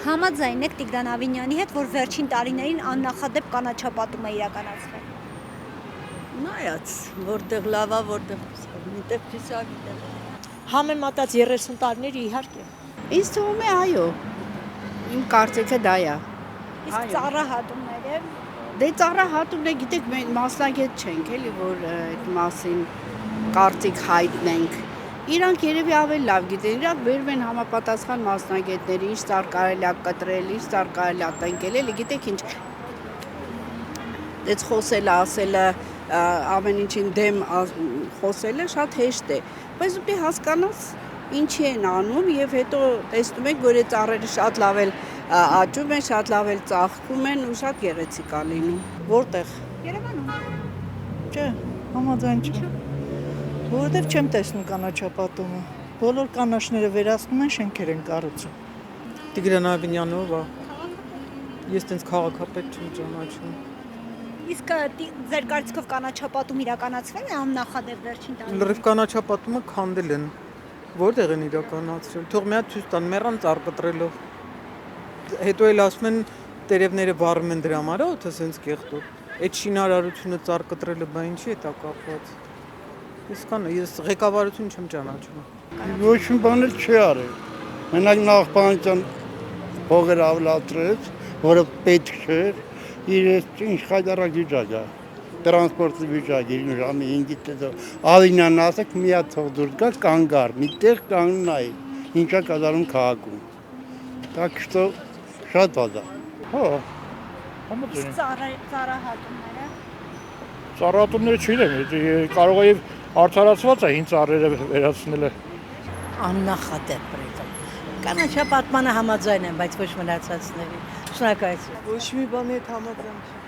Համաձայն եք Տիգրան Ավինյանի հետ, որ վերջին տարիներին աննախադեպ կանաչապատում է իրականացվել։ Նայած, որտեղ լավ է, որտեղ միտեղ փիսակ է։ Համեմատած 30 տարիների իհարկե։ Ինձ թվում է այո։ Իմ կարծիքը դա է։ Իսկ ծառահատումները Դե ծառահատումն է, գիտեք, մենք մասնագետ չենք, էլի, որ այդ մասին կարծիք հայտնենք։ Իրանք երևի ավելի լավ գիտեն, իրանք բերում են համապատասխան մասնագետների, ինչ ծառ կարելի է կտրել, ինչ ծառ կարելի է տնկել, էլի, գիտեք ինչ։ Դից խոսելը, ասելը, ամեն ինչին դեմ խոսելը շատ հեշտ է, բայց ուտի հասկանաս ինչի են անում եւ հետո տեսնում եք, որ այդ ծառերը շատ լավ էլ աճում են, շատ լավ էլ ծաղկում են ու շատ գեղեցիկ է լինում։ Որտեղ։ Երևանում։ Չէ, համաձայն չեմ։ Որովհետև չեմ տեսնում կանաչապատումը։ Բոլոր կանաչները վերացնում են, շենքեր են կառուցում։ Տիգրան Ավինյանով է։ Ես տենց քաղաքապետ չեմ ճանաչում։ Իսկ ձեր կարծիքով կանաչապատում իրականացվել է աննախադեպ վերջին տարիներին։ Լրիվ կանաչապատումը քանդել են։ Որտեղ են իրականացրել։ Թող մի հատ ցույց տան մեռան ծառ կտրելով։ Հետո էլ ասում են տերևները վառում են դրա համար, օթը սենց կեղտով։ Այդ շինարարությունը ծառ կտրելը բա ինչի է դա կապված։ Ես ղեկավարություն չեմ ճանաչում։ Ոչ մի բան էլ չի արել։ Մենակ նախբանության փողերը ավլատրեց, որը պետք չէր, իր ինչ խայտարակ վիճակ է։ Տրանսպորտի վիճակ իր ժամի 5-ից հետո Ավինյանն ասեք մի հատ թող դուրս գա կանգար, միտեղ կանգնայի, ինչա կատարում քաղաքում։ Так что շատ բադ է։ Հա։ Իսկ ծառահատումները Ծառատումները չգիտեմ, կարող է արդարացված է հին ծառերը վերացնելը։ Աննախադեպ բրեդը։ Կանաչապատմանը համաձայն եմ, բայց ոչ մնացածների։ Շնորհակալություն։ Ոչ մի բանի հետ համաձայն չեմ։